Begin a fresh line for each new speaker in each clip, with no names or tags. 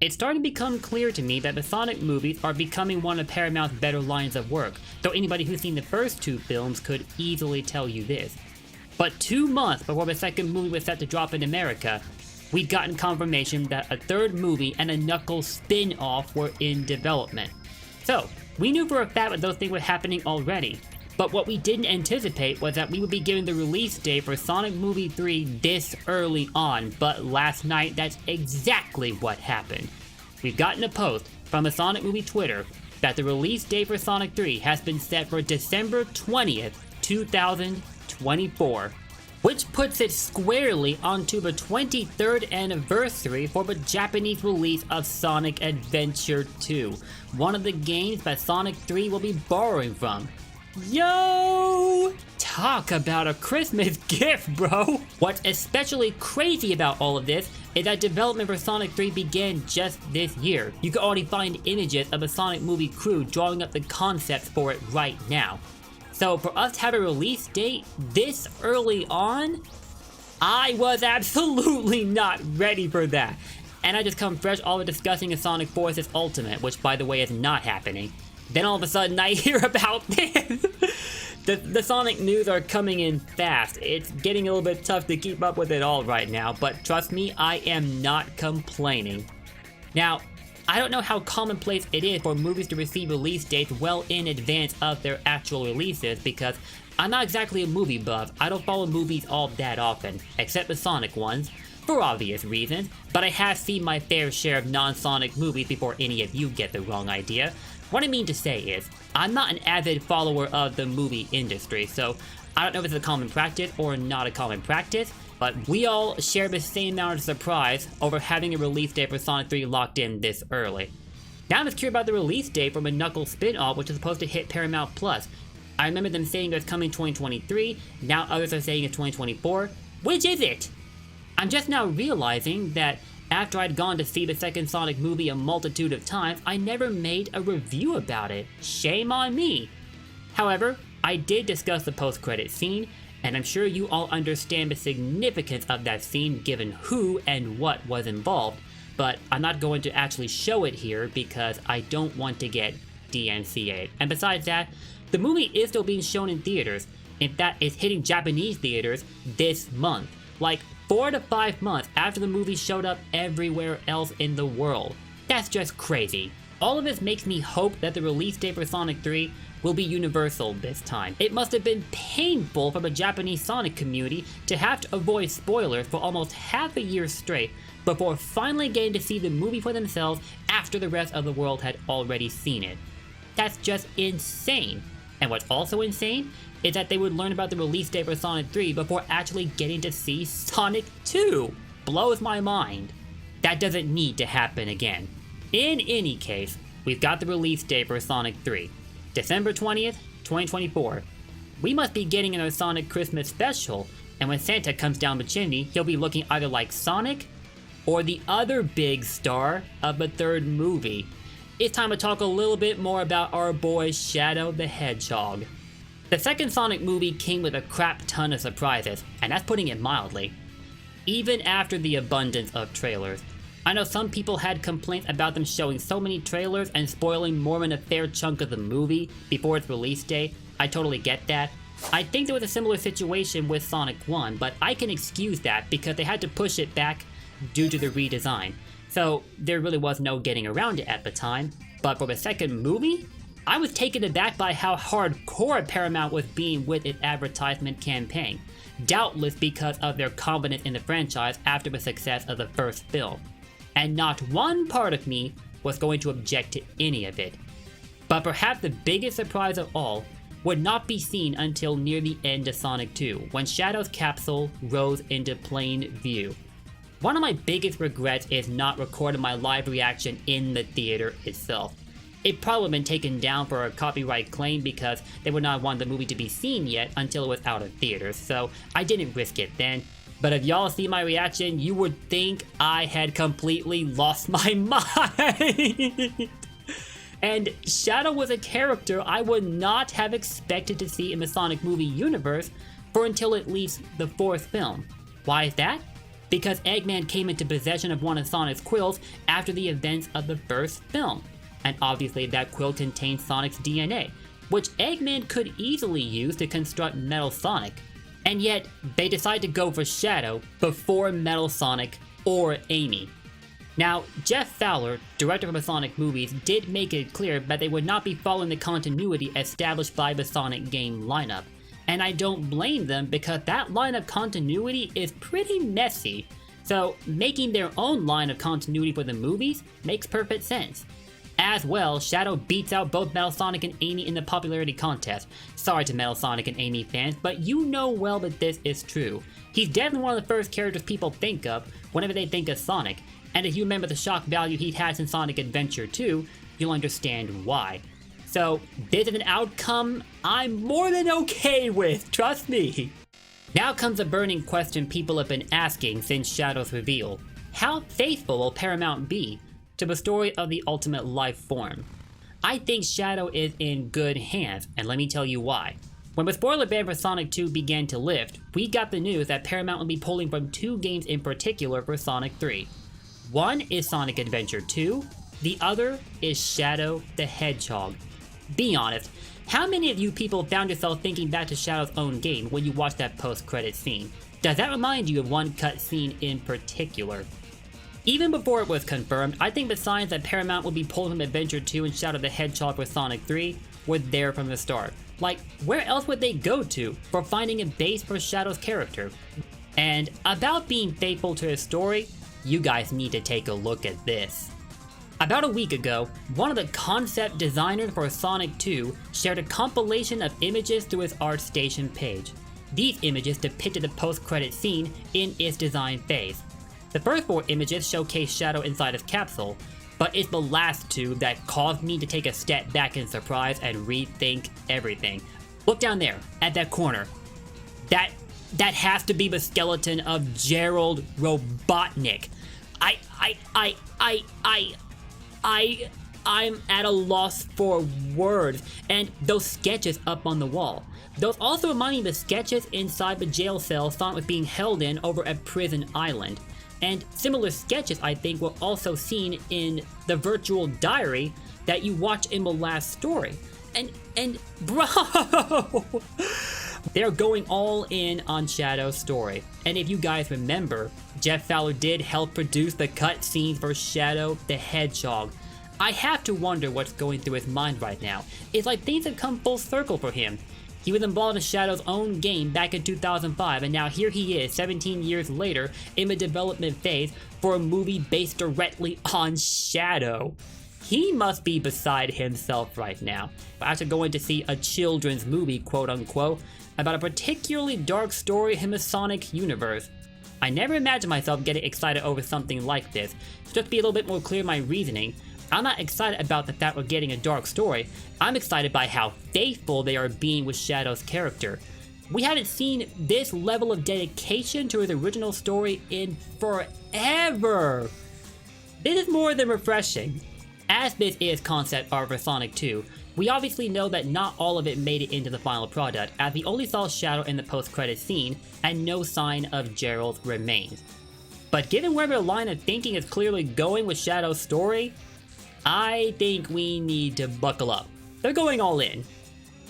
It's starting to become clear to me that the Sonic movies are becoming one of Paramount's better lines of work, though anybody who's seen the first two films could easily tell you this. But 2 months before the second movie was set to drop in America, we'd gotten confirmation that a third movie and a Knuckles spin-off were in development. So, we knew for a fact that those things were happening already, but what we didn't anticipate was that we would be given the release date for Sonic Movie 3 this early on, but last night that's exactly what happened. We've gotten a post from the Sonic Movie Twitter that the release date for Sonic 3 has been set for December 20th, 2024, which puts it squarely onto the 23rd anniversary for the Japanese release of Sonic Adventure 2, one of the games that Sonic 3 will be borrowing from. Yo! Talk about a Christmas gift, bro! What's especially crazy about all of this is that development for Sonic 3 began just this year. You can already find images of the Sonic movie crew drawing up the concepts for it right now. So for us to have a release date this early on, I was absolutely not ready for that. And I just come fresh off of discussing a Sonic Forces Ultimate, which by the way is not happening. Then all of a sudden I hear about this. The Sonic news are coming in fast. It's getting a little bit tough to keep up with it all right now, but trust me, I am not complaining. Now, I don't know how commonplace it is for movies to receive release dates well in advance of their actual releases, because I'm not exactly a movie buff. I don't follow movies all that often, except the Sonic ones, for obvious reasons, but I have seen my fair share of non-Sonic movies before any of you get the wrong idea. What I mean to say is, I'm not an avid follower of the movie industry, so I don't know if it's a common practice or not a common practice, but we all share the same amount of surprise over having a release date for Sonic 3 locked in this early. Now I'm just curious about the release date from a Knuckles spin-off, which is supposed to hit Paramount Plus. I remember them saying it was coming 2023, now others are saying it's 2024. Which is it? I'm just now realizing that after I'd gone to see the second Sonic movie a multitude of times, I never made a review about it. Shame on me. However, I did discuss the post-credit scene, and I'm sure you all understand the significance of that scene given who and what was involved, but I'm not going to actually show it here because I don't want to get DMCA'd. And besides that, the movie is still being shown in theaters. In fact, it's hitting Japanese theaters this month. Like 4 to 5 months after the movie showed up everywhere else in the world. That's just crazy. All of this makes me hope that the release date for Sonic 3 will be universal this time. It must have been painful for the Japanese Sonic community to have to avoid spoilers for almost half a year straight before finally getting to see the movie for themselves after the rest of the world had already seen it. That's just insane. And what's also insane is that they would learn about the release date for Sonic 3 before actually getting to see Sonic 2. Blows my mind. That doesn't need to happen again. In any case, we've got the release date for Sonic 3. December 20th, 2024. We must be getting another Sonic Christmas special, and when Santa comes down the chimney, he'll be looking either like Sonic or the other big star of the third movie. It's time to talk a little bit more about our boy Shadow the Hedgehog. The second Sonic movie came with a crap ton of surprises, and that's putting it mildly. Even after the abundance of trailers. I know some people had complaints about them showing so many trailers and spoiling more than a fair chunk of the movie before its release date. I totally get that. I think there was a similar situation with Sonic 1, but I can excuse that because they had to push it back due to the redesign. So there really was no getting around it at the time. But for the second movie, I was taken aback by how hardcore Paramount was being with its advertisement campaign, doubtless because of their confidence in the franchise after the success of the first film. And not one part of me was going to object to any of it. But perhaps the biggest surprise of all would not be seen until near the end of Sonic 2, when Shadow's capsule rose into plain view. One of my biggest regrets is not recording my live reaction in the theater itself. It probably would have been taken down for a copyright claim because they would not want the movie to be seen yet until it was out of theaters, so I didn't risk it then. But if y'all see my reaction, you would think I had completely lost my mind. And Shadow was a character I would not have expected to see in the Sonic movie universe for until at least the fourth film. Why is that? because Eggman came into possession of one of Sonic's quills after the events of the first film. And obviously that quill contains Sonic's DNA, which Eggman could easily use to construct Metal Sonic. And yet, they decide to go for Shadow before Metal Sonic or Amy. Now, Jeff Fowler, director of the Sonic movies, did make it clear that they would not be following the continuity established by the Sonic game lineup. And I don't blame them, because that lineup continuity is pretty messy. So making their own line of continuity for the movies makes perfect sense. As well, Shadow beats out both Metal Sonic and Amy in the popularity contest. Sorry to Metal Sonic and Amy fans, but you know well that this is true. He's definitely one of the first characters people think of whenever they think of Sonic, and if you remember the shock value he has in Sonic Adventure 2, you'll understand why. So, this is an outcome I'm more than okay with, trust me! Now comes a burning question people have been asking since Shadow's reveal. How faithful will Paramount be to the story of the ultimate life form? I think Shadow is in good hands, and let me tell you why. When the spoiler ban for Sonic 2 began to lift, we got the news that Paramount will be pulling from two games in particular for Sonic 3. One is Sonic Adventure 2, the other is Shadow the Hedgehog. Be honest, how many of you people found yourself thinking back to Shadow's own game when you watched that post-credit scene? Does that remind you of one cut scene in particular? Even before it was confirmed, I think the signs that Paramount would be pulling from Adventure 2 and Shadow the Hedgehog for Sonic 3 were there from the start. Like, where else would they go to for finding a base for Shadow's character? And about being faithful to his story, you guys need to take a look at this. About a week ago, one of the concept designers for Sonic 2 shared a compilation of images through his ArtStation page. These images depicted the post-credit scene in its design phase. The first 4 images showcase Shadow inside his capsule, but it's the last 2 that caused me to take a step back in surprise and rethink everything. Look down there, at that corner. That has to be the skeleton of Gerald Robotnik. I'm at a loss for words. And those sketches up on the wall. Those also remind me of the sketches inside the jail cell Sonic was being held in over a prison island. And similar sketches, I think, were also seen in the virtual diary that you watch in the last story. And bro, they're going all in on Shadow's story. And if you guys remember, Jeff Fowler did help produce the cutscenes for Shadow the Hedgehog. I have to wonder what's going through his mind right now. It's like things have come full circle for him. He was involved in Shadow's own game back in 2005, and now here he is, 17 years later, in the development phase for a movie based directly on Shadow. He must be beside himself right now, after going to see a children's movie, quote unquote, about a particularly dark story in the Sonic universe. I never imagined myself getting excited over something like this. Just to be a little bit more clear in my reasoning, I'm not excited about the fact we're getting a dark story. I'm excited by how faithful they are being with Shadow's character. We haven't seen this level of dedication to his original story in forever. This is more than refreshing. As this is concept art for Sonic 2, we obviously know that not all of it made it into the final product, as we only saw Shadow in the post-credit scene and no sign of Gerald's remains. But given where their line of thinking is clearly going with Shadow's story, I think we need to buckle up. They're going all in.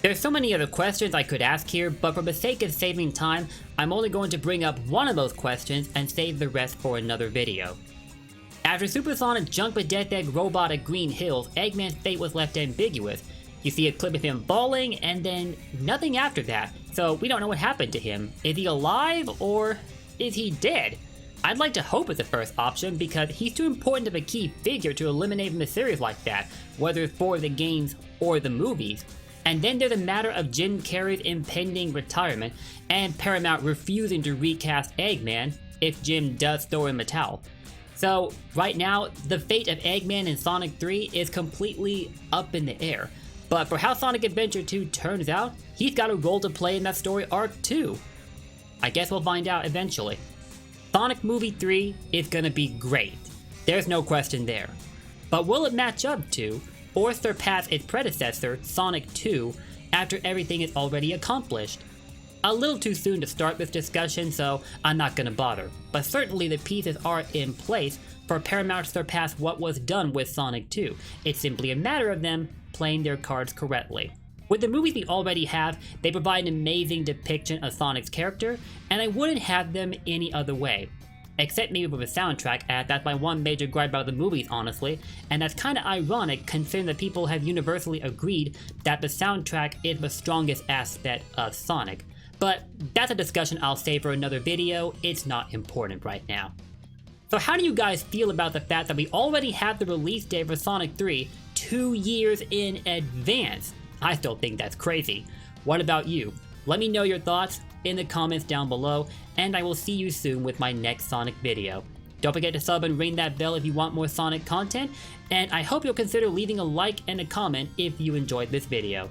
There's so many other questions I could ask here, but for the sake of saving time, I'm only going to bring up one of those questions and save the rest for another video. After Supersonic jumped the Death Egg robot at Green Hills, Eggman's fate was left ambiguous. You see a clip of him falling, and then nothing after that, so we don't know what happened to him. Is he alive, or is he dead? I'd like to hope it's the first option, because he's too important of a key figure to eliminate from the series like that, whether it's for the games or the movies. And then there's a matter of Jim Carrey's impending retirement, and Paramount refusing to recast Eggman if Jim does throw in the towel. So, right now, the fate of Eggman in Sonic 3 is completely up in the air. But for how Sonic Adventure 2 turns out, he's got a role to play in that story arc too. I guess we'll find out eventually. Sonic Movie 3 is gonna be great. There's no question there. But will it match up to, or surpass its predecessor, Sonic 2, after everything is already accomplished? a little too soon to start this discussion, so I'm not gonna bother. But certainly the pieces are in place for Paramount to surpass what was done with Sonic 2. It's simply a matter of them playing their cards correctly. With the movies we already have, they provide an amazing depiction of Sonic's character, and I wouldn't have them any other way. Except maybe with a soundtrack, as that's my one major gripe about the movies, honestly, and that's kinda ironic considering that people have universally agreed that the soundtrack is the strongest aspect of Sonic. But that's a discussion I'll save for another video, it's not important right now. So how do you guys feel about the fact that we already have the release date for Sonic 3 2 years in advance? I still think that's crazy. What about you? Let me know your thoughts in the comments down below, and I will see you soon with my next Sonic video. Don't forget to sub and ring that bell if you want more Sonic content, and I hope you'll consider leaving a like and a comment if you enjoyed this video.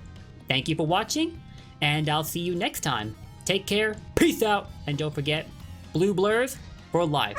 Thank you for watching, and I'll see you next time. Take care, peace out, and don't forget, blue blurs for life.